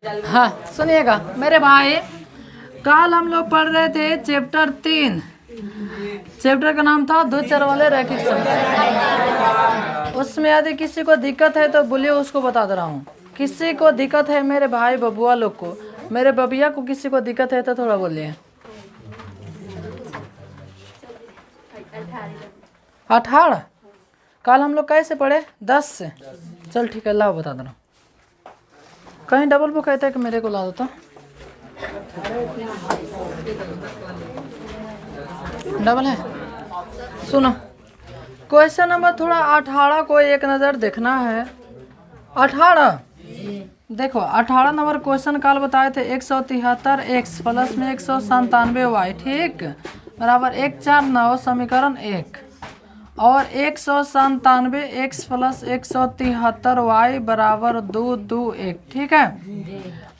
हाँ सुनिएगा मेरे भाई, कल हम लोग पढ़ रहे थे चैप्टर 3। चैप्टर का नाम था दो चर वाले रैखिक समीकरण। उसमें यदि किसी को दिक्कत है तो बोलिए, उसको बता दे रहा हूँ। किसी को दिक्कत है मेरे भाई बबुआ लोग को, मेरे बबिया को किसी को दिक्कत है तो थोड़ा बोलिए। 18 कल हम लोग कैसे पढ़े? 10 से। चल ठीक है, लाओ बता दे रहा हूँ। कहीं डबल बुक कहता है कि मेरे को ला दो तो डबल है। सुनो, क्वेश्चन नंबर थोड़ा 18 को एक नज़र देखना है। 18 देखो, 18 नंबर क्वेश्चन कल बताए थे 173 एक्स प्लस में 197 वाई, ठीक, बराबर 149 समीकरण 1 और 197 एक्स प्लस 173 वाई बराबर 221, ठीक है।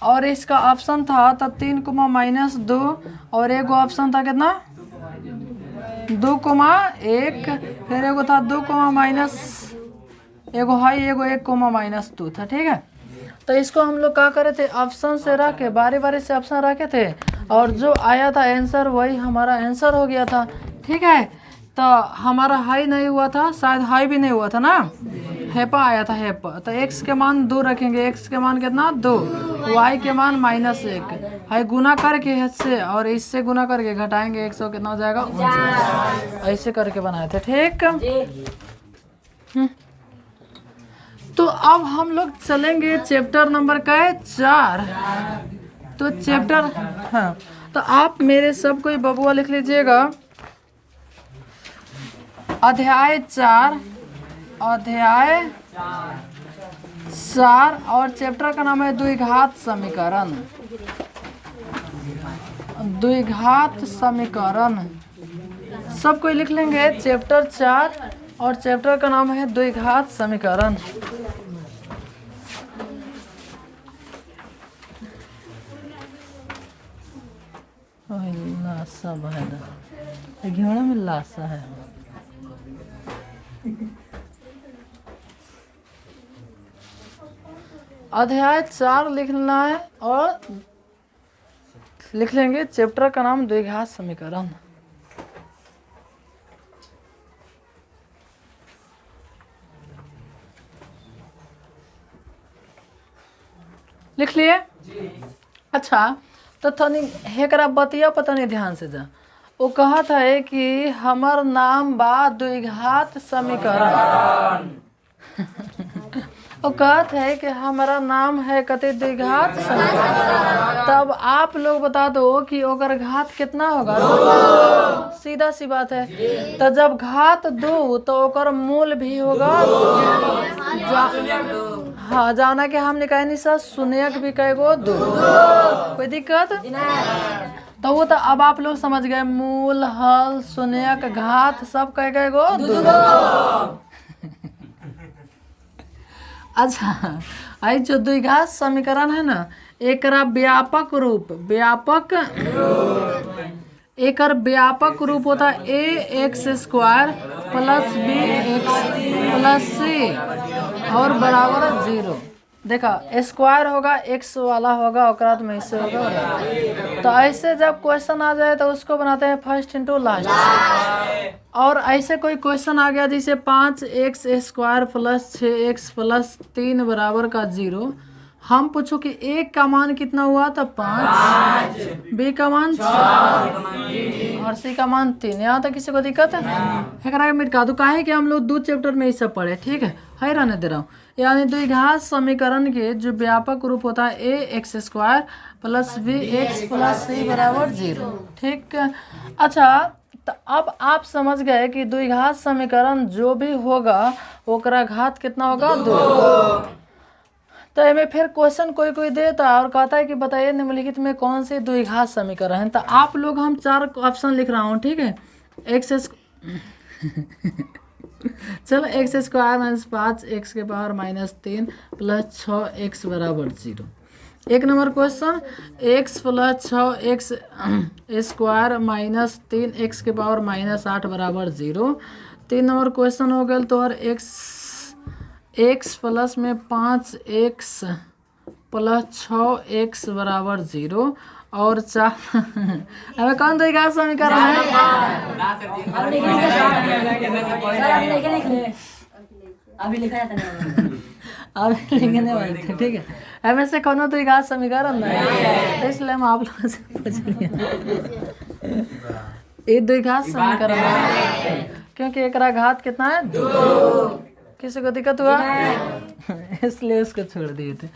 और इसका ऑप्शन था तो 3, और एक ऑप्शन था कितना 2, 1, फिर एगो था 2, एगो हाई एगो 1, -2 था, ठीक है। तो इसको हम लोग क्या करे थे, ऑप्शन से रख के बारी बारी से ऑप्शन रखे थे और जो आया था आंसर वही हमारा आंसर हो गया था, ठीक है। तो हमारा हाई नहीं हुआ था, शायद हाई भी नहीं हुआ था ना, हेपा आया था हेपा। तो x के मान 2 रखेंगे, x के मान कितना 2, y के मान -1, हाई गुना करके इससे और इससे गुना करके घटाएंगे 100 कितना हो जाएगा 49। ऐसे करके बनाए थे, ठीक। तो अब हम लोग चलेंगे चैप्टर नंबर का 4। तो चैप्टर, हाँ, तो आप मेरे सब कोई बबुआ लिख लीजिएगा, अध्याय 4 और चैप्टर का नाम है द्विघात समीकरण। द्विघात समीकरण सब कोई लिख लेंगे, चैप्टर 4 और चैप्टर का नाम है द्विघात समीकरण। लाशा है, घेड़ा में लाशा है। अध्याय 4 लिखना है और लिख लेंगे चैप्टर का नाम द्विघात समीकरण। लिख लिए? अच्छा, तो तनी हेकरा बतिया पता नहीं ध्यान से जा। वो कहा था कि हमार नाम बा द्विघात समीकरण। वो कहते हैं कि हमारा नाम है कते द्विघात समीकरण। तब आप लोग बता दो कि ओकर घात कितना होगा? सीधा सी बात है। तो जब घात 2 तो ओकर मूल भी होगा। हाँ, जाना कि हमने कहे नहीं सर, शून्यक भी कहेगो 2, कोई दिक्कत? तो वो तो अब आप लोग समझ गए, मूल हल शून्यक घात सब कह गएगो 2। अच्छा, आई जो द्विघात समीकरण है ना, एक व्यापक रूप एकर व्यापक रूप होता है ax² + bx + c और बराबर 0। देखा, स्क्वायर होगा x वाला होगा और में इससे होगा। तो ऐसे जब क्वेश्चन आ जाए तो उसको बनाते हैं फर्स्ट इंटू लास्ट। और ऐसे कोई क्वेश्चन आ गया जैसे 5x² + 6x + 3 बराबर का 0, हम पूछो कि a का मान कितना हुआ तो 5, b का मान 6 और c का मान 3। यहाँ तक किसी को दिक्कत है? मिटा दो, काहे कि हम लोग 2 चैप्टर में ये सब पढ़े, ठीक है, रहने दे रहा हूँ। यानी द्विघात समीकरण के जो व्यापक रूप होता है ax² + bx + c बराबर 0, ठीक। अच्छा, तो अब आप समझ गए कि द्विघात समीकरण जो भी होगा ओकरा घात कितना होगा 2। तो इसमें फिर क्वेश्चन कोई देता है और कहता है कि बताइए निम्नलिखित में कौन से द्विघात समीकरण है। तो आप लोग, हम 4 ऑप्शन लिख रहा हूँ, ठीक है। चलो, x² - 5 x के पावर -3 + 6x बराबर 0। 1 number question, x + 6x² - 3x के पावर -8 बराबर 0। 3 नंबर क्वेश्चन हो गया तो और x प्लस में 5x प्लस 6x बराबर 0 और 4 हमें कौन तरीका से समीकरण है? अभी लिखने वाले थे, ठीक है। हमें से कौन तरीका से समीकरण नहीं है, इसलिए हम आप लोगों से पूछ लिए ये द्विघात समीकरण है, क्योंकि एक घात कितना है 2। किसी को दिक्कत हुआ इसलिए उसको छोड़ दिए थे।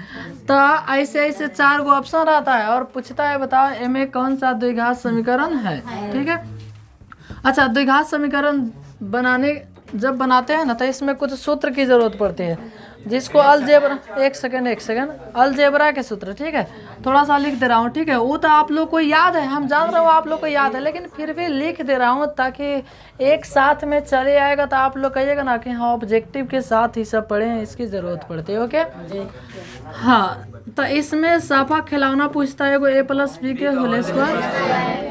तो ऐसे ऐसे 4 गो ऑप्शन रहता है और पूछता है बताओ इनमें कौन सा द्विघात समीकरण है, ठीक है। अच्छा, द्विघात समीकरण जब बनाते हैं ना तो इसमें कुछ सूत्र की जरूरत पड़ती है, जिसको अलजेब्रा एक सेकेंड अलजेब्रा के सूत्र, ठीक है। थोड़ा सा लिख दे रहा हूँ, ठीक है। वो तो आप लोग को याद है, हम जान रहे हो आप लोग को याद है, लेकिन फिर भी लिख दे रहा हूँ ताकि एक साथ में चले आएगा तो आप लोग कहिएगा ना कि हाँ ऑब्जेक्टिव के साथ ही सब पढ़े हैं, इसकी ज़रूरत पड़ती है। ओके, हाँ। तो इसमें साफा खिलौना पूछता है, एगो a प्लस बी के होल स्क्वायर,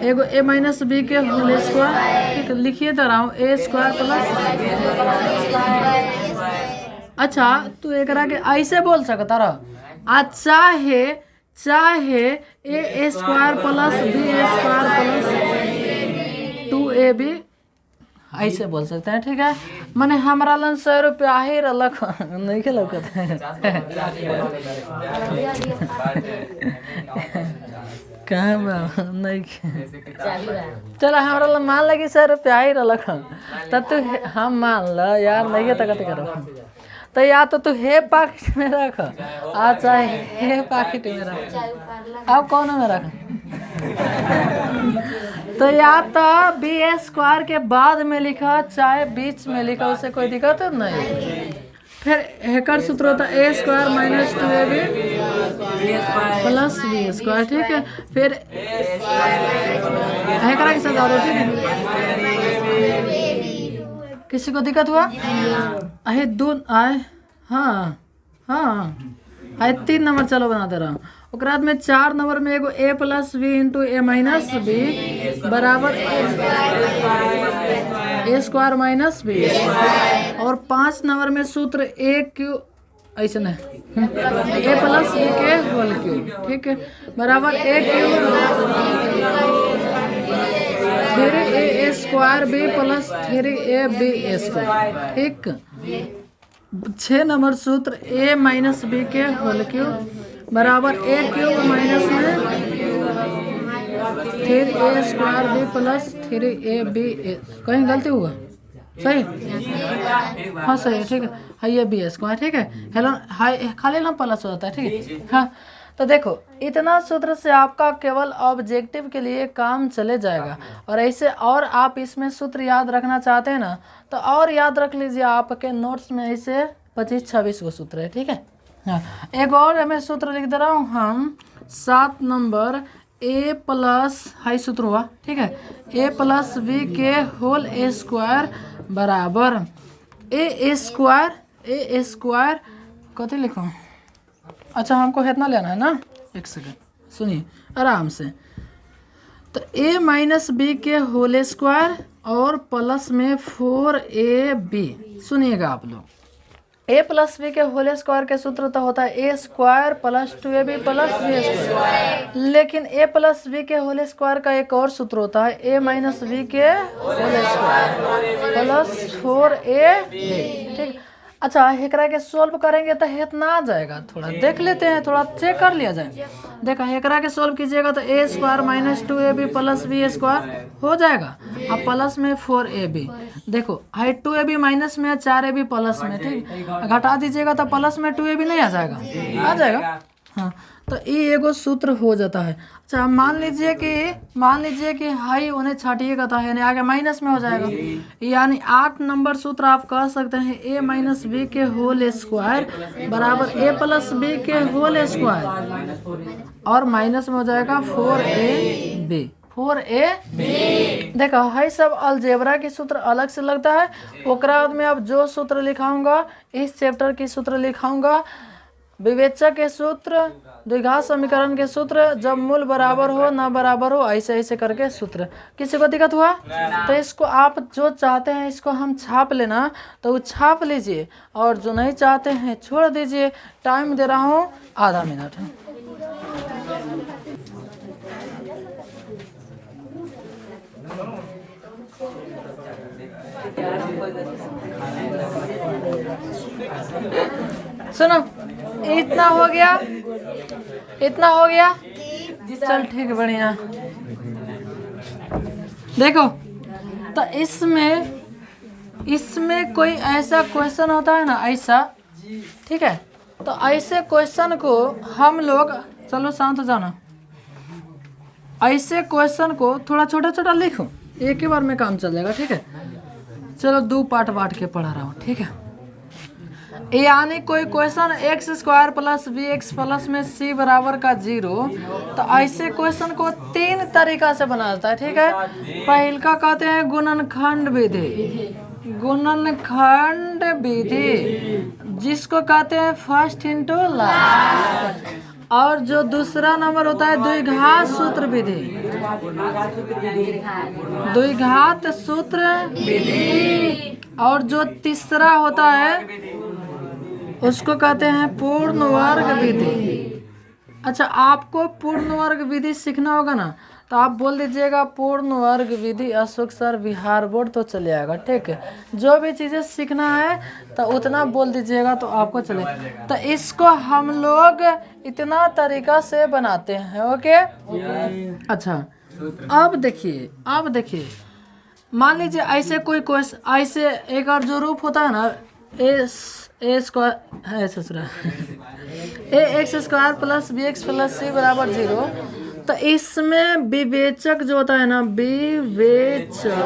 एगो a माइनस बी के होल स्क्वायर, ठीक है। लिखिए दे रहा हूँ a स्क्वायर प्लस। अच्छा, तू एक के ऐसे बोल सकता रहा, चाहे a square plus B square plus 2ab ऐसे बोल सकते हैं, ठीक है। मैंने हमारा लन 100 रुपया ही रख नहीं के लौकत है कहाँ नहीं चलो हमारा लन मान लगी 100 रुपया ही रख, तब तू हम मान ल यार नहीं है तकत करो तो या तो तू हे पाकिट में रख, अच्छा हे पाकिट में रख, अब कौन में रख तो या तो बी स्क्वायर के बाद में लिखा चाहे बीच में लिखा, उससे कोई दिक्कत नहीं। फिर हेकर सूत्र होता है a square minus 2ab plus B square, ठीक है। फिर हेकरा के साथ और, ठीक है। किसी को दिक्कत हुआ? अहे हाँ 3 नंबर चलो बना दे रहा हूँ। ओकरा में 4 नंबर में एगो a plus B into A minus B बराबर a स्क्वायर माइनस बी, और 5 नंबर में सूत्र a क्यू ऐसे नहीं a प्लस बी के होल क्यूब, ठीक है, बराबर a क्यूब फिर a square b plus 3ab square, ठीक। 6 नंबर सूत्र a माइनस बी के होल क्यूब बराबर a क्यूब माइनस में फिर a square b plus 3ab। कहीं गलती हुआ? सही, हाँ सही है, ठीक है। हाँ ये बी स्क्वायर, ठीक है। हेलो हाई खाली ना प्लस होता है, ठीक है। हाँ तो देखो इतना सूत्र से आपका केवल ऑब्जेक्टिव के लिए काम चले जाएगा, और ऐसे और आप इसमें सूत्र याद रखना चाहते हैं ना तो और याद रख लीजिए, आपके नोट्स में ऐसे 25-26 गो सूत्र है, ठीक है। हाँ एक और मैं सूत्र लिख दे रहा हूँ हम 7 नंबर a प्लस हाई सूत्र हुआ, ठीक है, a प्लस बी के होल a स्क्वायर बराबर a स्क्वायर कथी लिखूँ? अच्छा हमको इतना लेना है ना, एक सेकंड सुनिए आराम से। तो a माइनस बी के होल स्क्वायर और प्लस में 4ab। सुनिएगा आप लोग, a प्लस बी के होल स्क्वायर के सूत्र तो होता है a square plus 2ab plus B square, लेकिन a प्लस बी के होल स्क्वायर का एक और सूत्र होता है a माइनस बी के होल स्क्वायर प्लस 4ab, ठीक। अच्छा हेकरा के सोल्व करेंगे तो इतना आ जाएगा, थोड़ा देख लेते हैं, थोड़ा चेक कर लिया जाए। देखो हेकरा के सोल्व कीजिएगा तो a square minus 2ab plus B square हो जाएगा, अब प्लस में 4ab। देखो हाई 2ab माइनस में 4ab प्लस में, ठीक, घटा दीजिएगा तो प्लस में 2ab नहीं आ जाएगा, आ जाएगा। हाँ तो ये एगो सूत्र हो जाता है। अच्छा मान लीजिए कि हाई उन्हें छाटिएगा तो है आगे माइनस में हो जाएगा, यानी 8 नंबर सूत्र आप कह सकते हैं a माइनस बी के होल स्क्वायर बराबर a प्लस बी के होल स्क्वायर और माइनस में हो जाएगा 4ab। देखो हाई सब अलजेब्रा की सूत्र अलग से लगता है, ओकरा बाद में अब जो सूत्र लिखाऊंगा इस चैप्टर की सूत्र लिखाऊंगा विवेचक के सूत्र, द्विघात समीकरण के सूत्र, जब मूल बराबर हो ना बराबर हो, ऐसे ऐसे करके सूत्र। किसी को दिक्कत हुआ तो इसको आप जो चाहते हैं इसको हम छाप लेना, तो वो छाप लीजिए, और जो नहीं चाहते हैं छोड़ दीजिए। टाइम दे रहा हूँ आधा मिनट है। सुनो, इतना हो गया, इतना हो गया, चल ठीक है, बढ़िया। देखो तो इसमें कोई ऐसा क्वेश्चन होता है ना, ऐसा, ठीक है, तो ऐसे क्वेश्चन को हम लोग, चलो शांत हो जाना, ऐसे क्वेश्चन को थोड़ा छोटा छोटा लिखो, एक ही बार में काम चल जाएगा, ठीक है। चलो 2 पार्ट बांट के पढ़ा रहा हूँ, ठीक है। यानी कोई question X square plus B x plus में सी बराबर का 0, तो ऐसे क्वेश्चन को 3 तरीका से बनाता है, ठीक है। पहल का कहते हैं गुणनखंड विधि, गुणनखंड विधि जिसको कहते हैं फर्स्ट इंटू लास्ट, और जो दूसरा नंबर होता है द्विघात सूत्र विधि, द्विघात सूत्र विधि, और जो तीसरा होता है उसको कहते हैं पूर्ण वर्ग विधि। अच्छा, आपको पूर्ण वर्ग विधि सीखना होगा ना, तो आप बोल दीजिएगा पूर्ण वर्ग विधि अशोक सर बिहार बोर्ड, तो चले आएगा, ठीक है। जो भी चीज़ें सीखना है तो उतना बोल दीजिएगा तो आपको चले। तो इसको हम लोग इतना तरीका से बनाते हैं, ओके। अच्छा, अब देखिए, मान लीजिए ऐसे कोई क्वेश्चन, ऐसे एक और जो रूप होता है ना, ए स्क्वायर है ससुरा a x square plus B x plus c बराबर 0, तो इसमें विवेचक जो होता है ना, विवेचक,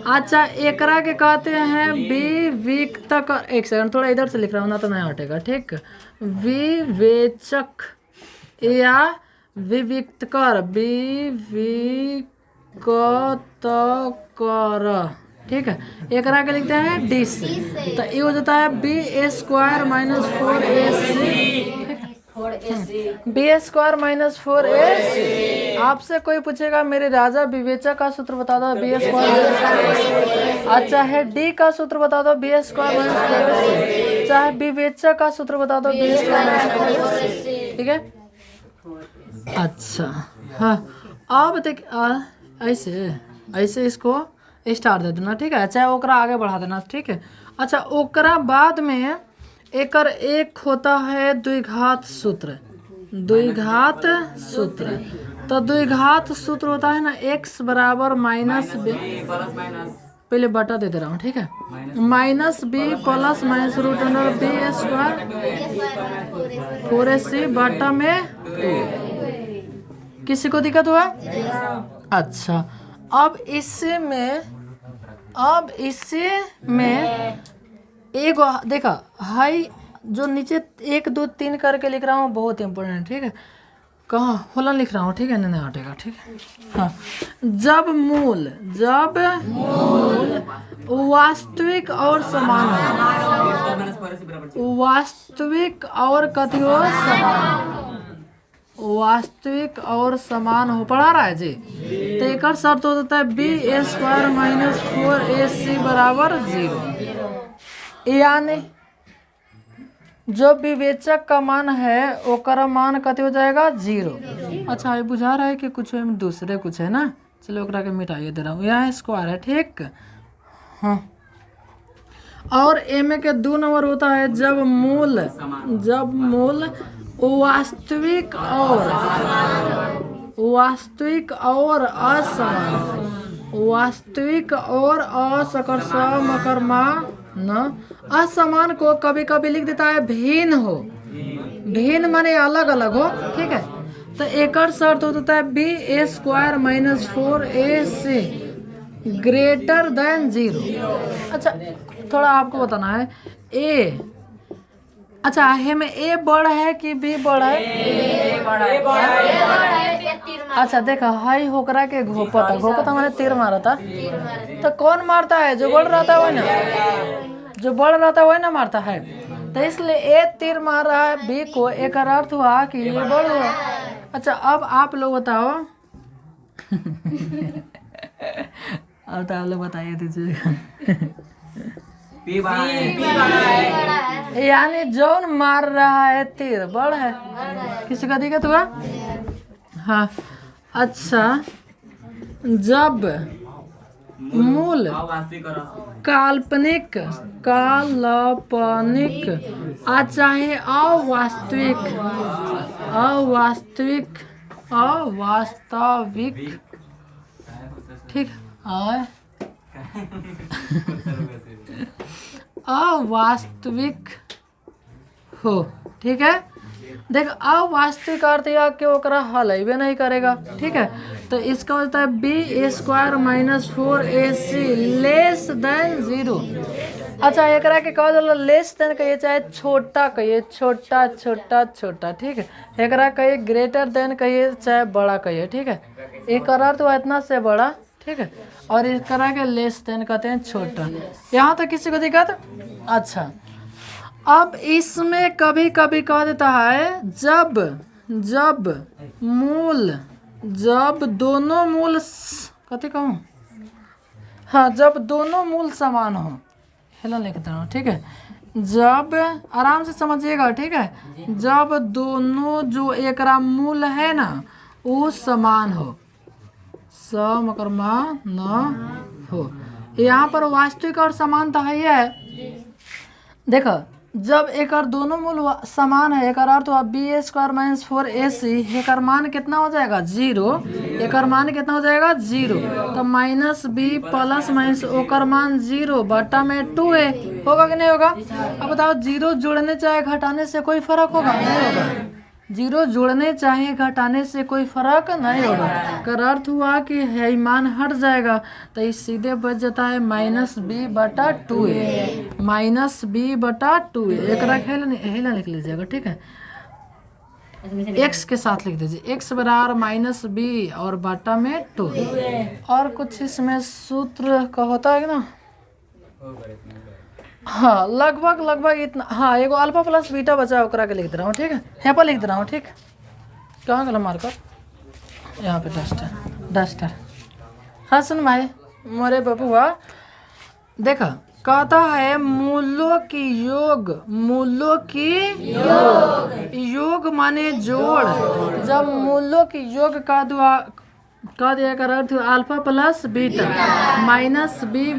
अच्छा एकरा के कहते हैं विविक्तक। एक सेकंड, थोड़ा इधर से लिख रहा हूँ ना तो नहीं हटेगा, ठीक। विवेचक या विविक्तकर, विविक्तकर, ठीक है। एकरा के लिखते हैं डी से, तो ये हो जाता है B square minus 4ac, B square minus 4ac। आपसे कोई पूछेगा मेरे राजा विवेचक का सूत्र बता दो, बी स्क्वायर। अच्छा है, डी का सूत्र बता दो, बी स्क्वायर माइनस 4ac। चाहे विवेचक का सूत्र बता दो, बी स्क्वायर माइनस 4ac, ठीक है। अच्छा हाँ, अब देख ऐसे इसको स्टार दे देना, ठीक है। चाहे ओकरा आगे बढ़ा देना, ठीक है। अच्छा, ओकरा बाद में एकर एक होता है द्विघात सूत्र, द्विघात सूत्र। तो द्विघात सूत्र होता है ना, x बराबर माइनस बी, पहले बटा दे रहा हूँ, ठीक है, minus B plus minus root under B square 4ac बटा में 2। किसी को दिक्कत हुआ? अच्छा, अब इसी में एक देखा हाई, जो नीचे 1 2 3 करके लिख रहा हूँ बहुत इम्पोर्टेंट, ठीक है। कहाँ फलन लिख रहा हूँ, ठीक है, नहीं हटेगा, ठीक है। हाँ, जब मूल वास्तविक और समान हो, वास्तविक और कथी हो, समान, वास्तविक और समान हो, पढ़ा रहा है जी। तो एक शर्त हो जाता है बी स्क्वायर माइनस 4ac बराबर 0, यानी जो विवेचक का मान है ओकर मान कते हो जाएगा 0। अच्छा, ये बुझा रहा है कि कुछ में दूसरे कुछ है ना, चलो ओकरा के मिटाइए दे रहा हूँ, यहाँ स्क्वायर है, ठीक। हाँ, और एम के 2 नंबर होता है जब मूल वास्तविक और असमान, वास्तविक और असमान को कभी कभी लिख देता है भिन्न हो, भिन्न माने अलग अलग हो, ठीक है। तो एक शर्त होता है B square minus 4ac greater than 0। अच्छा, थोड़ा आपको बताना है ए, अच्छा है में ए बड़ा है कि बी बड़ा है? अच्छा देखा हाई होकरा के घोपता, घोपता मैंने तीर मारा था, तो कौन मारता है? जो बढ़ रहा था वही ना, जो बढ़ रहा था वही ना मारता है। तो इसलिए ए तीर मार रहा है बी को, एक अर्थ हुआ कि ये बढ़ रहा है। अच्छा अब आप लोग बताओ अब तो आप लोग बताइए दीजिएगा। यानी जौन मार रहा है तीर बड़ है, किसी का दिक्कत हुआ? हाँ अच्छा, जब मूल काल्पनिक चाहे अवास्तविक ठीक अवास्तविक हो, ठीक है। देख अवास्तविक अर्थ या कि ओकरा हल अबे नहीं करेगा, ठीक है। तो इसका होता है B square minus 4ac less than 0। अच्छा एकरा के कहा जाला लेस देन कहिए चाहे छोटा कहिए, छोटा छोटा छोटा, ठीक है। एकरा कहिए ग्रेटर देन कहिए चाहे बड़ा कहिए, ठीक है। एक अर्थ हुआ इतना से बड़ा, ठीक है, और एकरा के लेस देन कहते हैं छोटा। यहाँ तक किसी को दिक्कत? अच्छा अब इसमें कभी कभी कह देता है जब दोनों मूल कथी कहूँ, हाँ जब दोनों मूल समान हो, हेला लिखता हूँ, ठीक है। जब आराम से समझिएगा, ठीक है, जब दोनों जो एकरा मूल है ना वो समान हो, समकर्मा न हो। यहाँ पर वास्तविक और समानता है। देखो जब एक दोनों मूल समान है, एक अर्थ हुआ बी स्क्वायर माइनस 4ac, एक मान कितना हो जाएगा 0, एक मान कितना हो जाएगा 0, तो माइनस बी प्लस माइनस ओकर मान 0 बटा में 2a होगा कि नहीं होगा? अब बताओ 0 जोड़ने चाहे घटाने से कोई फर्क होगा? नहीं होगा। 0 जोड़ने चाहे घटाने से कोई फर्क नहीं होगा। कर अर्थ हुआ कि है मान हट जाएगा, तो इस सीधे बच जाता है माइनस बी बटा 2a, माइनस बी बटा 2a। एक हेला लिख लीजिएगा, ठीक है, x के साथ लिख दीजिए, x बराबर माइनस बी और बटा में 2। और कुछ इसमें सूत्र का होता है ना, हाँ लगभग इतना। हाँ एगो अल्फा प्लस बीटा बचा ओकरा के लिख दे रहा हूँ, ठीक है, यहाँ पर लिख दे रहा हूँ, ठीक। कहाँ गला मार्कर? यहाँ पे डस्टर। हाँ सुन भाई मोरे बबुआ, देखा कहता है मूलों की योग माने जोड़। जब मूलों की योग का दिया कर अर्थ alpha plus beta minus b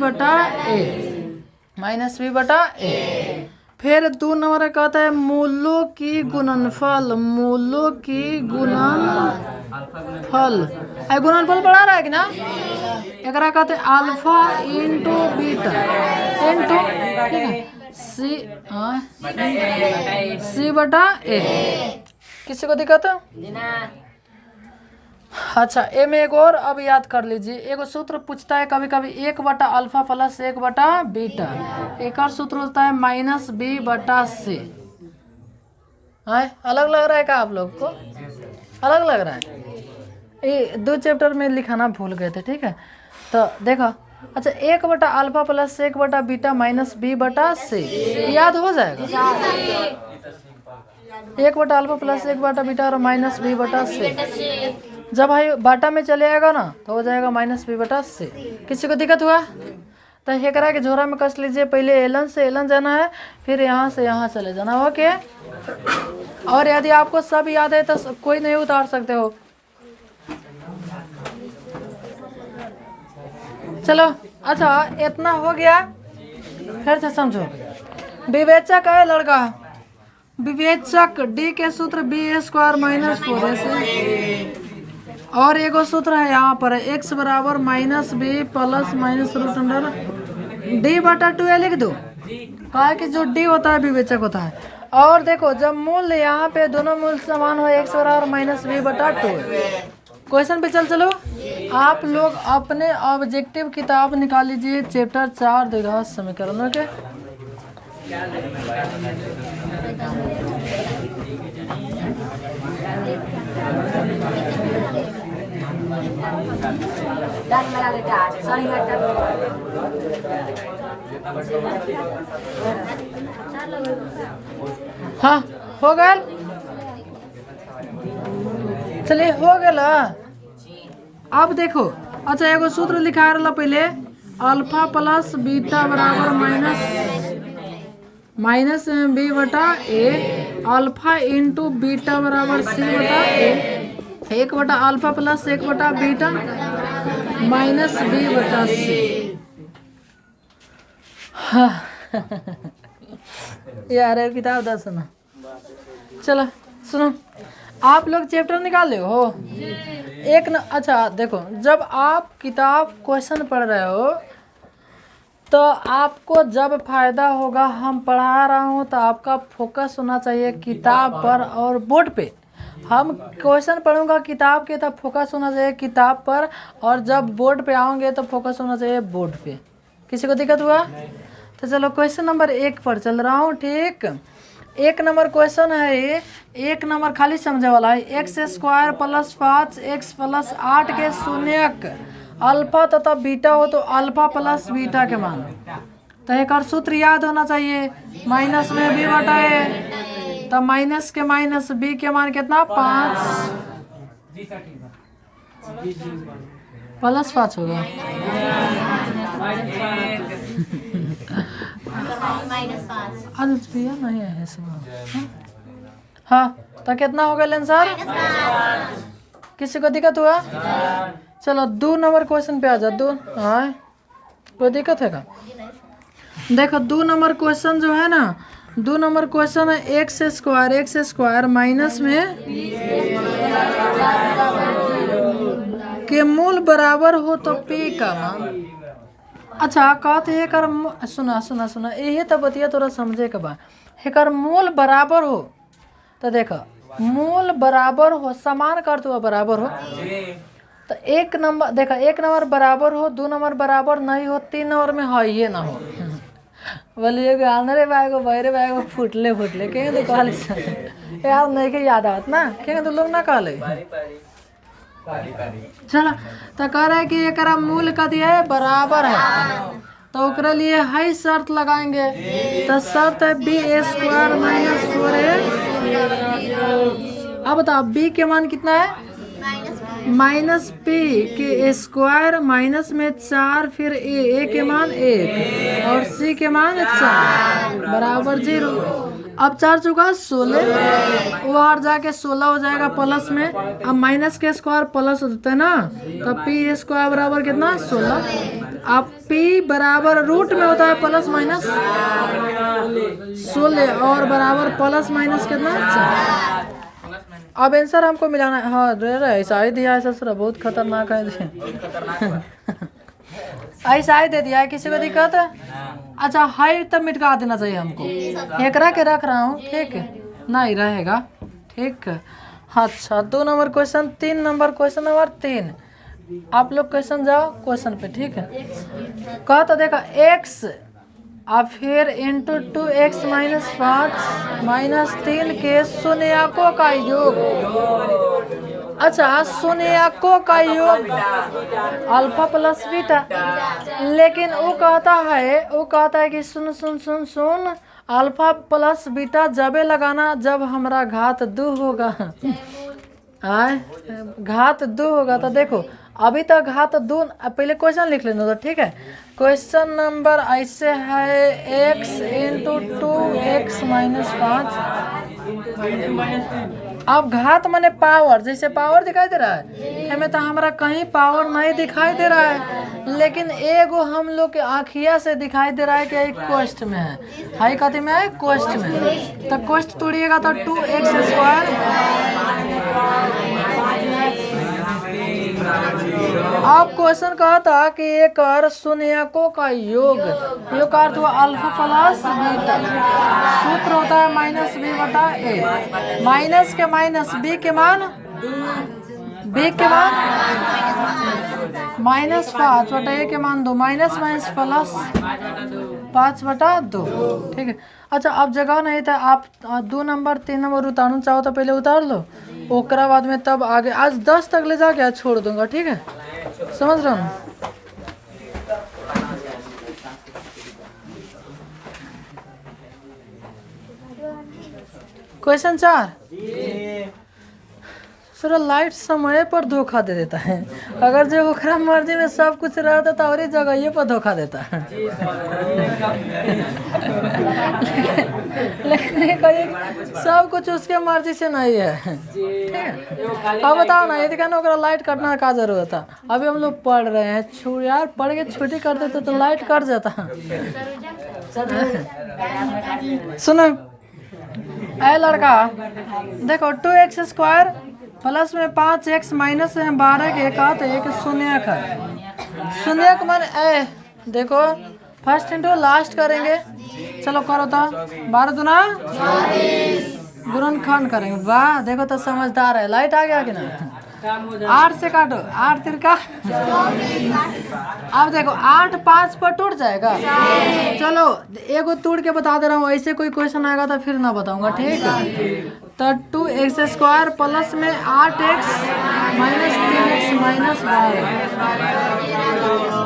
बटा ए। फिर 2 नंबर कहता है मूलों की गुणनफल, गुणनफल बढ़ा रहा है कि ना, एकरा कहते हैं अल्फा इंटू बीटा इंटू, ठीक है, सी बटा ए। किसी को दिक्कत है? अच्छा ए में एक और अब याद कर लीजिए, एगो सूत्र पूछता है कभी कभी 1 बटा अल्फा प्लस 1 बटा बीटा, एक और सूत्र होता है माइनस बी बटा सी। अलग लग रहा है क्या आप लोग को? अलग लग रहा है? ये 2 चैप्टर में लिखाना भूल गए थे, ठीक है। तो देखो अच्छा 1 बटा अल्फा प्लस 1 बटा बीटा माइनस बी बटा सी याद हो जाएगा। 1 बटा अल्फा प्लस 1 बटा बीटा और माइनस बी बटा सी, जब भाई बाटा में चले आएगा ना तो हो जाएगा माइनस बी बटा सी। किसी को दिक्कत हुआ? तो हेकरा के झोरा में कस लीजिए, पहले एलन से एलन जाना है, फिर यहाँ से यहाँ चले जाना, ओके। और यदि आपको सब याद है तो कोई नहीं उतार सकते हो। चलो अच्छा इतना हो गया, फिर से समझो। विवेचक है लड़का, विवेचक डी के सूत्र बी स्क्वायर माइनस 4ac, और एगो सूत्र है यहाँ पर x बराबर minus B plus minus root under D बटा 2a लिख दो, कहा कि जो डी होता है विवेचक होता है। और देखो जब मूल यहाँ पे दोनों मूल समान हो, x बराबर माइनस बी बटा 2। क्वेश्चन पे चलो आप लोग अपने ऑब्जेक्टिव किताब निकाल लीजिए, चैप्टर 4 द्विघात समीकरणों के। हाँ हो गया, चलिए हो गया। अब देखो, अच्छा एगो सूत्र लिखा रहा पहले, अल्फा प्लस बीटा बराबर माइनस बी बटा ए, अल्फा इंटू बीटा बराबर सी बटा ए, 1 बटा अल्फा प्लस 1 बटा बीटा माइनस बी बटा सी। हाँ यार किताब दा सुनो, चलो सुनो, आप लोग चैप्टर निकाले हो एक न। अच्छा देखो, जब आप किताब क्वेश्चन पढ़ रहे हो तो आपको जब फायदा होगा, हम पढ़ा रहा हूँ तो आपका फोकस होना चाहिए किताब पर और बोर्ड पे। हम क्वेश्चन पढ़ूंगा किताब के तब फोकस होना चाहिए किताब पर, और जब बोर्ड पे आओगे तो फोकस होना चाहिए बोर्ड पे। किसी को दिक्कत हुआ? तो चलो क्वेश्चन नंबर 1 पर चल रहा हूँ। ठीक, 1 नंबर क्वेश्चन है ये, 1 नंबर खाली समझे वाला है। x² प्लस 5x प्लस 8 के शून्यक अल्फा तथा बीटा हो तो अल्फा प्लस बीटा के मान। तो एक और सूत्र याद होना चाहिए, माइनस में b बटा a, तो माइनस के माइनस b के मान कितना 5 प्लस 5 होगा। नहीं है इसमें। हाँ तो कितना हो गया आंसर? किसी को दिक्कत हुआ? चलो 2 नंबर क्वेश्चन पे आ जा। 2 हाँ कोई दिक्कत है का? देखो 2 नंबर क्वेश्चन जो है ना, 2 नंबर क्वेश्चन है x² माइनस में के मूल बराबर हो तो p का मान। अच्छा कहते हैं कर सुना यही तो बतिया तोरा समझे के बा। एकर मूल बराबर हो तो देखो, मूल बराबर हो समान कर तो बराबर हो, तो 1 नंबर देखो, 1 नंबर बराबर हो, 2 नंबर बराबर नहीं हो, 3 नंबर में है ये ना हो। बोलिए रे बैगो बहरे बैगो फुटले के तो कहल यार नहीं के याद आवत ना, के तो लोग ना कहले। चलो तो कह रहे कि एक मूल का दिया है बराबर है, तो ओकरे लिए हाई शर्त लगाएंगे। तो शर्त है b² माइनस 4a। अब बताओ b के मान कितना है? माइनस p के स्क्वायर माइनस में 4, फिर a के मान 1 और c के मान 4 बराबर 0। अब 4 चुका 16, वो और जाके 16 हो जाएगा प्लस में। अब माइनस के स्क्वायर प्लस होते हैं ना, तो p² बराबर कितना 16। अब p बराबर रूट में होता है प्लस माइनस 16 और बराबर प्लस माइनस कितना 4। अब आंसर हमको मिलाना है। हाँ ऐसा ही दिया है ससुरा, बहुत खतरनाक है। ऐसा ही दे दिया है, किसी को दिक्कत है? अच्छा हाई तब मिटका देना चाहिए हमको, एकरा के रख रहा हूँ ठीक है, नहीं रहेगा ठीक। अच्छा 2 number question, 3 number question number 3। आप लोग क्वेश्चन जाओ क्वेश्चन पे ठीक है। कहा तो देखा x अब फिर इंटू 2x माइनस 5 माइनस 3 के शून्यकों का योग। अच्छा शून्यकों का योग अल्फा प्लस बीटा, लेकिन वो कहता है कि सुन अल्फा प्लस बीटा जबे लगाना जब हमारा घात 2 होगा। घात 2 होगा तो देखो अभी तक घात 2, पहले क्वेश्चन लिख लेना था ठीक है। क्वेश्चन नंबर ऐसे है x इंटू 2x माइनस 5। अब घात माने पावर, जैसे पावर दिखाई दे रहा है हमें, तो हमारा कहीं पावर नहीं दिखाई दे रहा है, लेकिन एगो हम लोग के आँखिया से दिखाई दे रहा है कि एक क्वेश्चन में है, हाई कथी में है क्वेश्चन में। तो क्वेश्चन तोड़िएगा तो 2x²। अब क्वेश्चन कहा था कि एक शून्यकों का योग का अर्थ हुआ अल्फा प्लस बीटा। सूत्र होता है माइनस b बटा a। माइनस के माइनस b के मान माइनस 5 बटा a के मान 2, माइनस माइनस प्लस 5 बटा 2 ठीक है। अच्छा अब जगह नहीं था, आप 2 नंबर 3 नंबर उतारना चाहो तो पहले उतार लो, ओकरा बाद में तब आगे आज 10 तक ले जाके आज छोड़ दूंगा ठीक है, समझ रहा हूँ। क्वेश्चन 4। सर लाइट समय पर धोखा दे देता है, अगर जो ओकरा मर्जी में सब कुछ रहता तो और जगह पर धोखा देता है। लेकिन कहीं सब कुछ उसके मर्जी से नहीं है। ठीक है, अब बताओ ना, यदि कहना ओकरा लाइट कटना का जरूरत है। अभी हम लोग पढ़ रहे हैं, यार पढ़ के छुट्टी कर देते तो लाइट कट जाता। सुनो ए लड़का, देखो 2x² प्लस में 5x माइनस में 12 के का तो एक शून्य का शून्य का मान ए, देखो फर्स्ट इंटू लास्ट करेंगे। चलो करो तो 12 दूना गुणनखंड करेंगे। वाह देखो तो समझदार है। लाइट आ गया कि ना? 8 से काटो, 8 तिरका। अब देखो 8 5 पर टूट जाएगा। चलो एगो तोड़ के बता दे रहा हूँ, ऐसे कोई क्वेश्चन आएगा तो फिर ना बताऊंगा। ठीक है, तो 2x² प्लस में 8x माइनस 3x माइनस 12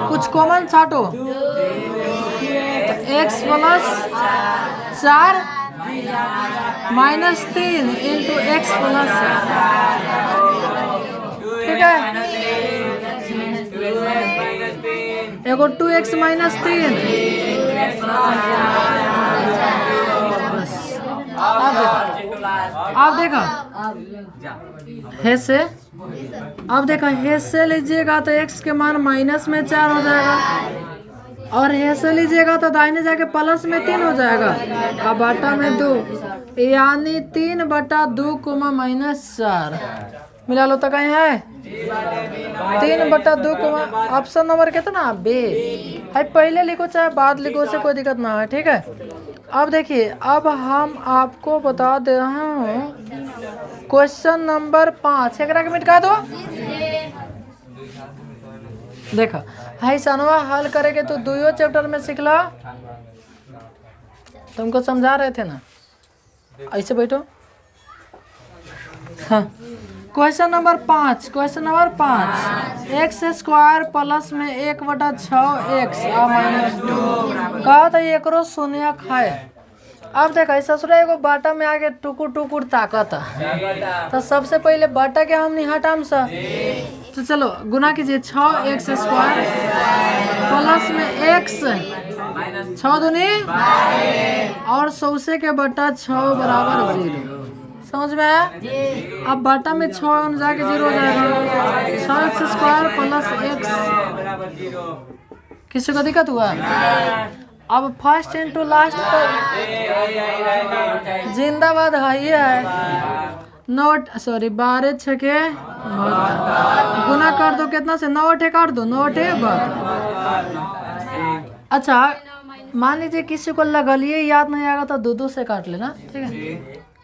कुछ कॉमन छाटो तो x plus 4 minus 3 into x plus. ठीक है, एगो 2x माइनस 3। अब देखो हे से, अब देखो हे से लीजिएगा तो x के मान माइनस में 4 हो जाएगा, और हे से लीजिएगा तो दाहिने जाके प्लस में 3 हो जाएगा, अब बटा में 2, यानी 3/2 कोमा माइनस 4 मिला लो तो कहीं है 3/2 कोमा। ऑप्शन नंबर कितना बे है, पहले लिखो चाहे बाद लिखो, से कोई दिक्कत ना है। ठीक है, अब देखिए, अब हम आपको बता दे रहा हूँ क्वेश्चन नंबर 5। एक मिटा दो। देखो हाई सनवा हल करेंगे तो 2 चैप्टर में सीख लो। तुमको समझा रहे थे ना, ऐसे बैठो। हाँ, question number 5, question number 5, x² plus में 1/6x माइनस 2 कहा था एकरो शून्य है। अब देखो ससुरा एगो बाटा में आगे टुकुर टुकुर ताकत है, तो सबसे पहले बाटा के हम हटाम सा, तो चलो गुना कीजिए 6x² प्लस में x 6 दूनी और 100 के बटा 6 बराबर 0। समझ में आया? अब बटा में 6 जाके 0 हो जाएगा। 6x² plus x। किसी को दिक्कत हुआ? अब फर्स्ट इंटू लास्ट तो जिंदाबाद है ही है। 12 6 गुना कर दो कितना से, 9 8 काट दो, 9 8 अच्छा मान लीजिए किसी को लगलिए याद नहीं आएगा तो 2 से काट लेना। ठीक है,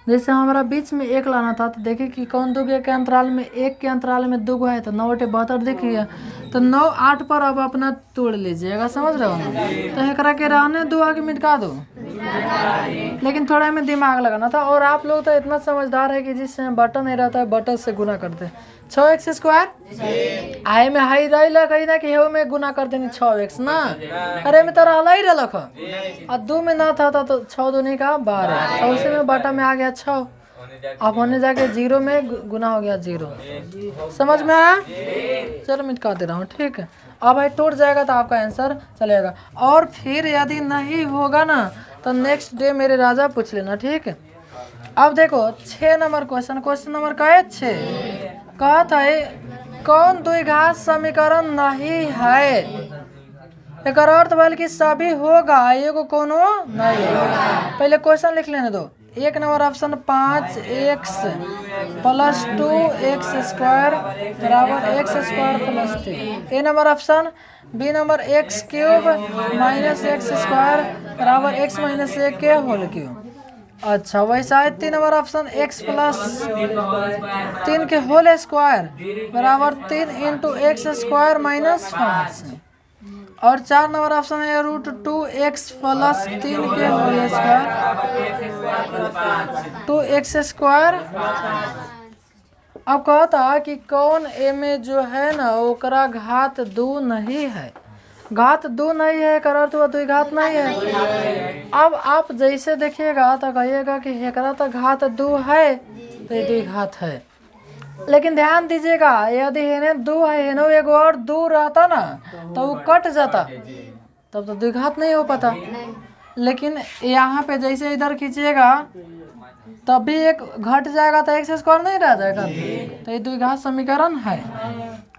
जैसे हमारा बीच में 1 लाना था, तो देखिए कि कौन 2 के अंतराल में 1 के अंतराल में 2 है, तो 9 8 72 देखिए, तो 9 8 पर अब अपना तोड़ लीजिएगा। समझ रहे हो ना? तो एकरा के रहने 2 आगे मिटा दो, लेकिन थोड़ा में दिमाग लगाना था। और आप लोग तो इतना समझदार है कि जिससे बटन नहीं रहता है बटन से गुना करते। 6x² आए में हाई रही कहीं ना कि हे में गुना कर देनी 6x ना, अरे में तो रहला ही रख, और 2 में ना था तो 6 दूनी का 12, तो उसी में बटा में आ गया 6, अब होने जाके 0 में गुना हो गया 0। समझ में आया? चलो मिटा दे रहा हूँ। ठीक है, अब भाई टूट जाएगा तो आपका आंसर चलेगा, और फिर यदि नहीं होगा ना तो नेक्स्ट डे मेरे राजा पूछ लेना। ठीक है, अब देखो 6 नंबर क्वेश्चन, क्वेश्चन नंबर का है 6। कहा था कौन द्विघात समीकरण नहीं है, एक अर्थ बल्कि सभी होगा, एगो कोनो नहीं। पहले क्वेश्चन लिख लेने दो। 1 number option 5x plus 2x² बराबर x² plus 3। A number option, b number x³ minus x² बराबर x माइनस 1 के होल क्यूब। अच्छा वैसा है 3 नंबर ऑप्शन x प्लस 3 के होल स्क्वायर बराबर 3 इंटू x² माइनस 5, और 4 नंबर ऑप्शन है √2x प्लस 3 के होल स्क्वायर 2x²। अब कहता कि कौन ए में जो है ना ओकरा घात 2 नहीं है, घात 2 नहीं है, कर अर्थ हुआ द्विघात नहीं है। अब आप जैसे देखिएगा तो कहिएगा कि हेकरा तो घात 2 है तो ये द्विघात है, लेकिन ध्यान दीजिएगा यदि हेने 2 है हेनो एक और 2 रहता ना तो वो कट जाता, तब तो द्विघात नहीं हो पाता। लेकिन यहाँ पे जैसे इधर खींचिएगा तब भी एक घट जाएगा तो एक्स स्क्वायर नहीं रह जाएगा, तो ये द्विघात समीकरण है।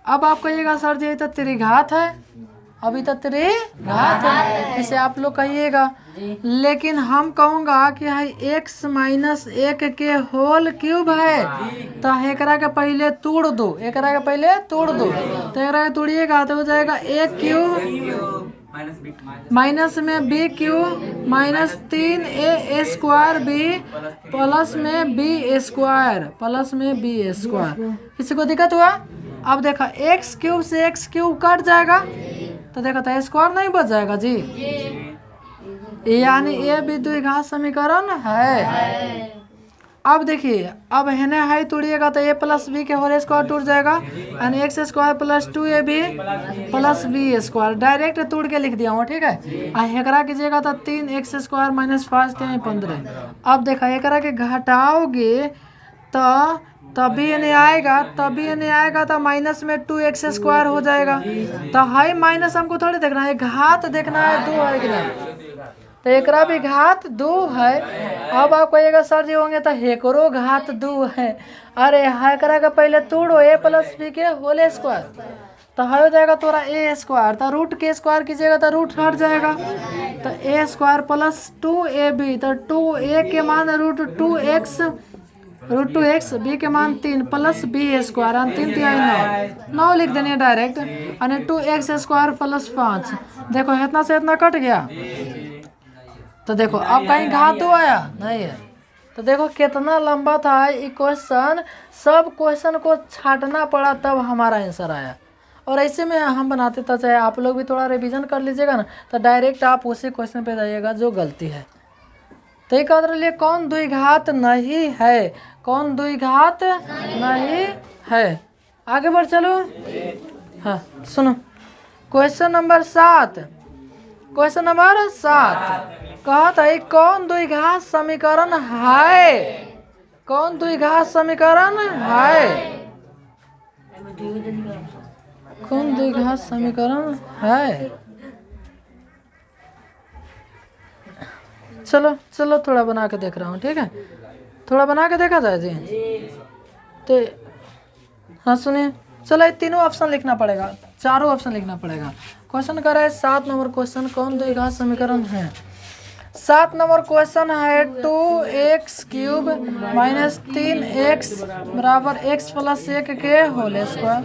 अब आप कहिएगा सर जी तो त्रिघात है, अभी तो त्रिघात है, इसे आप लोग कहिएगा। लेकिन हम कहूँगा कि है x माइनस 1 के होल क्यूब है, तो एकरा के पहले तोड़ दो, एकरा के पहले तोड़ दो, तो एकरा के तोड़िएगा तो हो जाएगा a क्यूब माइनस में b cube minus 3a square b plus में b स्क्वायर प्लस में b स्क्वायर। किसी को दिक्कत हुआ? अब देखा x क्यूब से x क्यूब कट जाएगा तो देखा तो स्क्वायर नहीं बच जाएगा जी, यानी ये भी द्विघात समीकरण है। अब देखिए अब हेने है तोड़िएगा तो a प्लस बी के होल स्क्वायर टूट जाएगा, यानी X square plus 2ab plus B square direct तोड़ के लिख दिया हूँ, ठीक है। एकरा कीजिएगा तो 3x स्क्वायर माइनस 5 15। अब देखा एकरा के घटाओगे तो तभी नहीं आएगा, तभी नहीं आएगा तो माइनस में 2x स्क्वायर हो जाएगा। तो हाई माइनस हमको थोड़ी देखना है, घात देखना है 2 है कि नहीं, तो एकरा भी घात 2 है। अब आप कहिएगा सर जी होंगे तो हेकरो घात 2 है, अरे एकरा का पहले तोड़ो a प्लस बी के होल स्क्वायर तो हो जाएगा तोरा a स्क्वायर, तो रूट के स्क्वायर कीजिएगा तो रूट हट जाएगा, तो a स्क्वायर प्लस 2ab, तो 2a के मान रूट 2x b के मान 3 प्लस b स्क्वायर 3 3 9 लिख देंगे डायरेक्ट, यानी 2x स्क्वायर प्लस 5। देखो इतना से इतना कट गया, तो देखो अब कहीं घात 2 आया नहीं है, तो देखो कितना लंबा था ये क्वेश्चन, सब क्वेश्चन को छाटना पड़ा तब हमारा आंसर आया। और ऐसे में हम बनाते तो चाहे आप लोग भी थोड़ा रिवीजन कर लीजिएगा ना, तो डायरेक्ट आप उसी क्वेश्चन पे जाइएगा जो गलती है। तो ये कह रहे कौन द्विघात नहीं है, कौन द्विघात नहीं है। आगे बढ़ चलो, हाँ सुनो क्वेश्चन नंबर 7, क्वेश्चन नंबर 7 कहता है कौन द्विघात समीकरण है, कौन द्विघात समीकरण है, कौन द्विघात समीकरण है। चलो चलो थोड़ा बना के देख रहा हूँ, ठीक है, थोड़ा बना के देखा जाए जी। तो हाँ सुनिए, चलो ये तीनों ऑप्शन लिखना पड़ेगा, चारों ऑप्शन लिखना पड़ेगा। क्वेश्चन कर रहा है 7 नंबर क्वेश्चन, कौन द्विघात समीकरण है। 7 नंबर क्वेश्चन है 2x क्यूब माइनस 3x बराबर x प्लस 1 के whole square.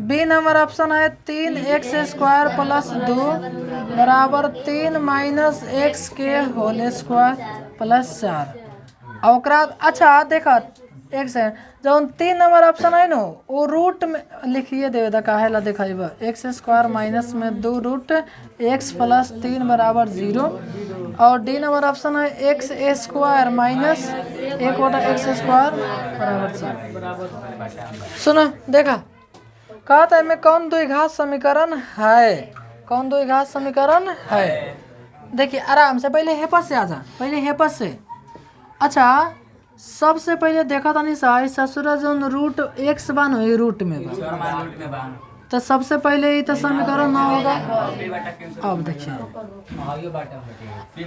B number option है 3x स्क्वायर प्लस 2 बराबर 3 माइनस x के होल स्क्वायर प्लस 4। और अच्छा देखा एक से जब 3 नंबर ऑप्शन है ना वो रूट में लिखिए देवे काहे ला दिखाइबा, एक्स स्क्वायर माइनस में 2 रूट x प्लस 3 बराबर 0। और डी नंबर ऑप्शन है x square minus 1/x square बराबर 4। सुनो देखा कहता है में कौन द्विघात समीकरण है, कौन द्विघात समीकरण है। देखिए आराम से पहले हेपस से आ जा, पहले हेपस से। अच्छा सबसे पहले देखा था नहीं सा ससुरा जो रूट x बन हो रूट में बा, तो सबसे पहले ये तो समीकरण ना होगा। अब देखिए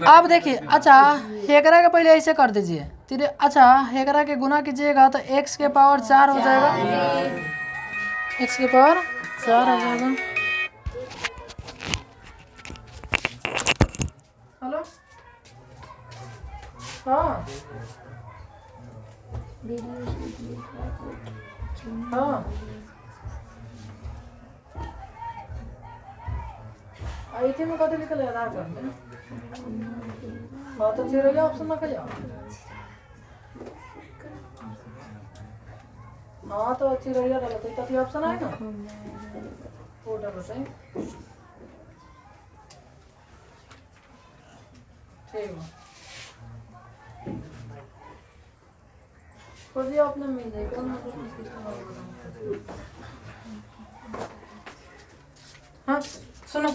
अब देखिए अच्छा हेकरा के पहले ऐसे कर दीजिए तेरे, अच्छा हेकरा के गुना कीजिएगा तो x के पावर 4 हो जाएगा, x के पावर 4 हो जाएगा। हेलो हाँ हाँ आई में कथी लिखल है आधार कार्ड में, हाँ तो चिरैया ऑप्शन ना कहिया, हाँ तो चिरैया डालते तभी ऑप्शन आएगा वो डालते ठीक है, खोजिए अपने मिल जाएगा ना। हाँ सुनो।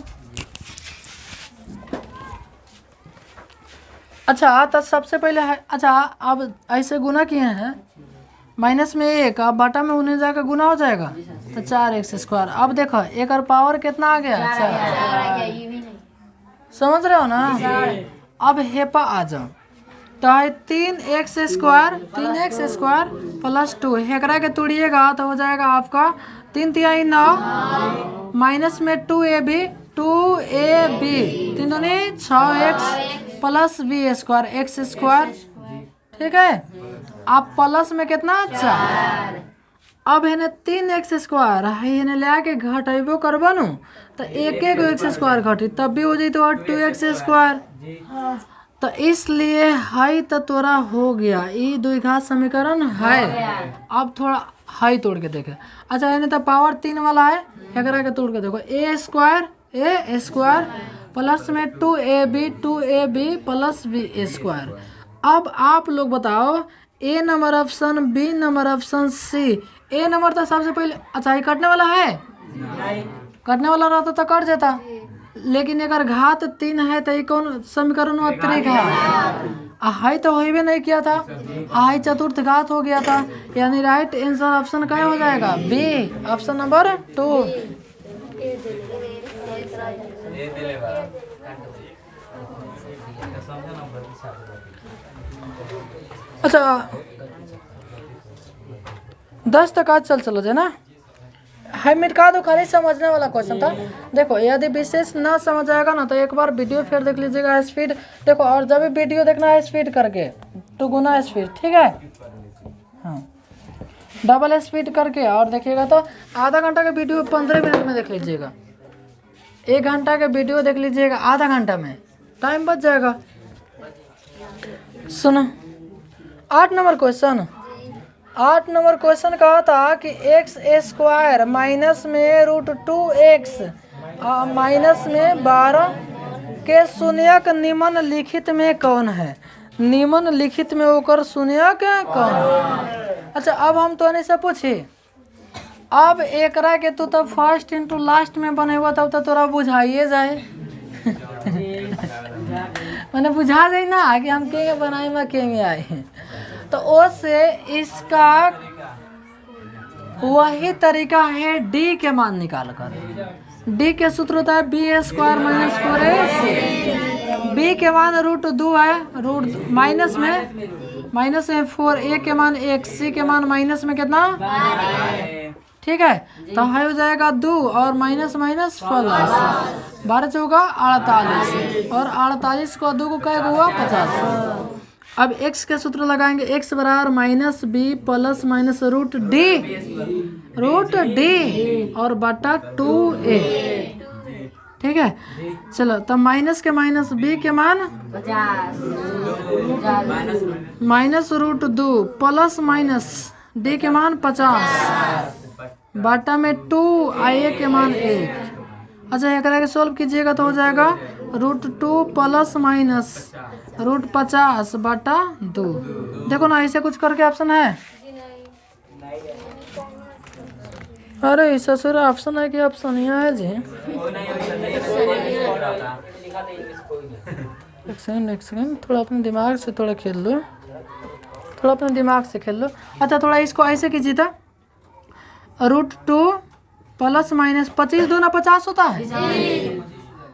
अच्छा तो सबसे पहले है, अच्छा अब ऐसे गुना किए हैं, माइनस में 1, अब बटा में उन्हें जाकर गुना हो जाएगा तो 4x²। अब देखो एक और पावर कितना आ गया, 4। समझ रहे हो ना। अब हेपा आ जाओ तो है 3x² प्लस 2, हेकरा के तोड़िएगा तो हो जाएगा आपका 3 तिहाई 9, माइनस में 2ab 3 दूनी 6x प्लस b² x²। ठीक है, आप प्लस में कितना 4। अब है 3x² है ले आके घटेबो करबो नु तो एक x² घटी तब भी हो जाए तो 2x²। तो इसलिए हाई तो तोरा हो गया, ये द्विघात समीकरण है। अब थोड़ा हाई तोड़ के देखे। अच्छा है तो पावर 3 वाला है, एकरा के तोड़ के देखो a² प्लस में 2ab प्लस b²। अब आप लोग बताओ a number option, b number option, c. A number तो सबसे पहले, अच्छा ये कटने वाला है, कटने वाला रहता तो कट जाता, लेकिन अगर घात 3 है तो ये कौन समीकरण अतिरिक्त है, हाई तो हो भी नहीं किया था, हाई चतुर्थ घात हो गया था, यानी राइट आंसर ऑप्शन क्या हो जाएगा, बी ऑप्शन नंबर 2। अच्छा 10 तक आज चलो जाए ना, है मिटका दो, खाली समझने वाला क्वेश्चन था। देखो यदि विशेष ना समझ आएगा ना तो एक बार वीडियो फिर देख लीजिएगा स्पीड, देखो और जब भी वीडियो देखना है स्पीड करके 2 गुना स्पीड, ठीक है, हाँ डबल स्पीड करके और देखिएगा तो आधा घंटा का वीडियो 15 मिनट में देख लीजिएगा, 1 घंटा का वीडियो देख लीजिएगा आधा घंटा में, टाइम बच जाएगा। सुनो 8 नंबर क्वेश्चन, 8 नंबर क्वेश्चन कहा था कि x² माइनस में √2x माइनस में 12 के शून्यक निम्नलिखित में कौन है, निम्नलिखित में होकर शून्यक कौन है। अच्छा अब हम तो नहीं से पूछी, अब एकरा के तू तब फर्स्ट इंटू लास्ट में बनेबो तब तो तोरा बुझाइए जाए मैंने बुझा जाए ना कि हम के बनाए में के में आए, तो उससे इसका वही तरीका है डी के मान निकाल कर। डी के सूत्र होता है b² माइनस 4ac, बी के मान √2 है, माइनस में 4, a के मान 1, c के मान माइनस में कितना, ठीक है, तो है हो जाएगा 2 और माइनस माइनस प्लस, 12 चौका 48 और 48 को 2 को क्या हुआ 50। अब x के सूत्र लगाएंगे, x बराबर minus b plus minus √d और बटा 2a, ठीक है। चलो तो माइनस के माइनस b के मान 50 माइनस √2 प्लस माइनस d के मान 50 बटा में 2 a के मान 1। अच्छा एक के सोल्व कीजिएगा तो हो जाएगा √2 प्लस माइनस √50 बटा 2। देखो ना ऐसे कुछ करके ऑप्शन है, अरे ससुर ऑप्शन है कि ऑप्शन यहाँ है जी। एक सेकंड थोड़ा अपने दिमाग से थोड़ा खेल लो, थोड़ा अपने दिमाग से खेल लो। अच्छा थोड़ा इसको ऐसे कीजिए था, √2 प्लस माइनस 25 दूना 50 होता है,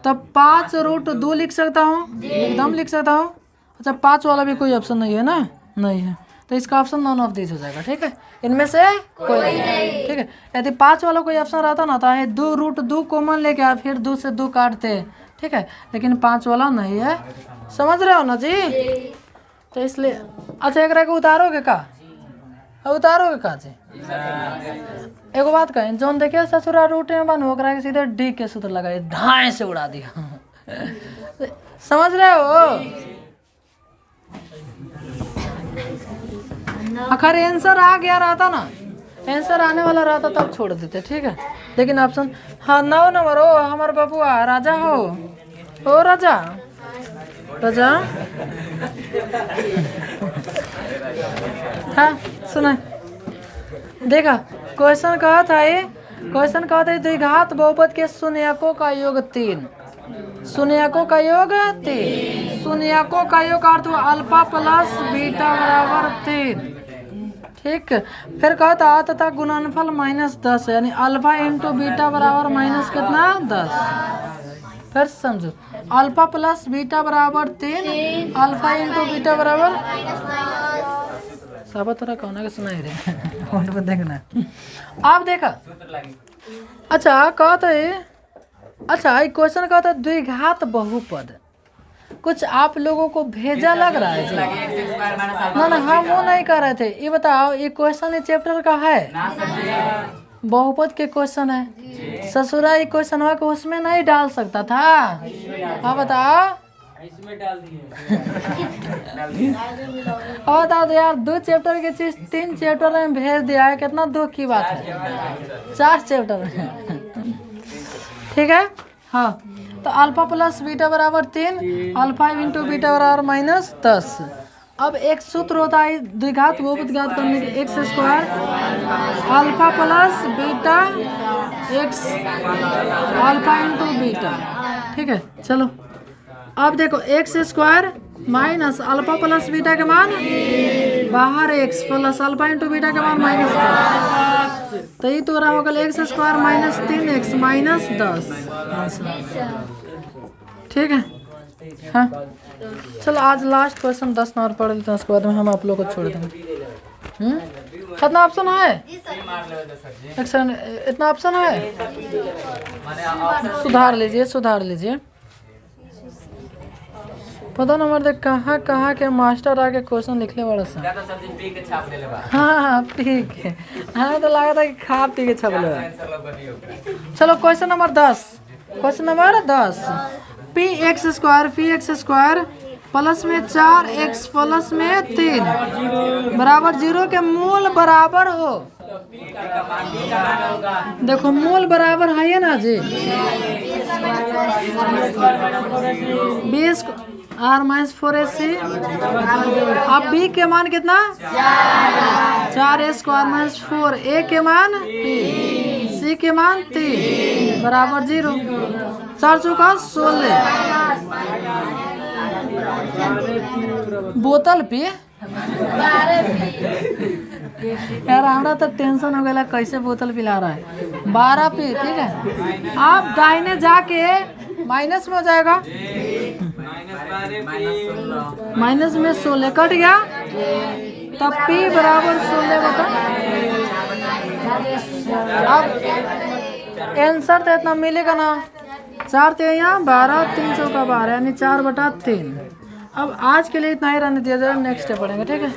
तब 5 √2 लिख सकता हूँ, एकदम लिख सकता हूँ। अच्छा 5 वाला भी कोई ऑप्शन नहीं है ना, नहीं है, तो इसका ऑप्शन नॉन ऑफ दिस हो जाएगा, ठीक है, इनमें से कोई नहीं, ठीक है। यदि 5 वाला कोई ऑप्शन रहता ना तो 2 √2 कॉमन लेके आप फिर 2 से 2 काटते, ठीक है, लेकिन 5 वाला नहीं है, समझ रहे हो ना जी, तो इसलिए। अच्छा एक को उतारोगे का, उतारोगे का जी, एगो बात कहें, जोन देखिए ससुरा रूट में बन ओकरा के सीधे डी के सूत्र लगाए ढाई से उड़ा दिया समझ रहे हो। अगर आंसर आ गया रहता ना, आंसर आने वाला रहता तब छोड़ देते, ठीक है, लेकिन ऑप्शन हाँ 9 नंबर हो हमारे बबुआ राजा हो राजा राजा हाँ सुना देखा क्वेश्चन कहा था ये क्वेश्चन कहते हैं द्विघात बहुपद के शून्यकों का योग 3, शून्यकों का योग 3, शून्यकों का योग का अर्थ हुआ अल्फा प्लस बीटा बराबर 3। ठीक, फिर कहता है तथा गुणनफल -10 यानी अल्फा इंटू बीटा बराबर माइनस कितना 10। फिर समझो अल्फा प्लस बीटा बराबर 3, अल्फा इंटू बीटा बराबर सब थोड़ा कौन के सुनाई रे देखना। आप देखा अच्छा कहते है, अच्छा ये क्वेश्चन कहता है द्विघात बहुपद, कुछ आप लोगों को भेजा लग रहा है जी? ना हम वो नहीं कर रहे थे। ये बताओ ये क्वेश्चन इस चैप्टर का है, बहुपद के क्वेश्चन है। ससुरा ये क्वेश्चन हुआ कि उसमें नहीं डाल सकता था। हाँ बताओ इसमें डाल दिए। और बता दो यार 2 चैप्टर की चीज 3 चैप्टर में भेज दिया है, कितना दुख की बात है। 4 चैप्टर में ठीक है। हाँ तो अल्फा प्लस बीटा बराबर 3, अल्फा इंटू बीटा बराबर -10। अब एक सूत्र होता है द्विघात बहुपद ज्ञात करने के, x square alpha plus beta x alpha into beta. ठीक है चलो अब देखो x square minus alpha plus beta के मान बाहर x plus alpha into beta के मान -10, तो ये तो रहा होगा x स्क्वायर -3x -10। ठीक है। हाँ चलो आज लास्ट क्वेश्चन 10 नंबर पढ़ लेते हैं, उसके बाद में हम आप लोग को छोड़ देंगे। कितना ऑप्शन है? एक सेकंड, इतना ऑप्शन है? सुधार लीजिए सुधार लीजिए। पता नंबर देख कहाँ कहाँ के मास्टर आके क्वेश्चन लिखने वाला सा। हाँ ठीक है, हमें तो लगा था कि खा पी के छप ले। चलो question number 10, question number 10, P x square plus में 4x प्लस में 3 बराबर 0 के मूल बराबर हो। देखो मूल बराबर है ना जी, r-4ac। अब b के मान कितना 4a² -4, a के मान c के मान 3 बराबर 0। 4 चौका 16। बोतल पी यार हमारा तो टेंशन हो गया कैसे बोतल पिला रहा है। 12 पी। ठीक है आप दाहिने जाके माइनस में हो जाएगा, माइनस में 16 कट गया, तब P बराबर 16 बटा। अब आंसर तो इतना मिलेगा ना, 4 थे यहाँ 12, 3 चौका 12 यानी 4/3। अब आज के लिए इतना ही रहने दिया जाए, नेक्स्ट डे पढ़ेंगे। ठीक है।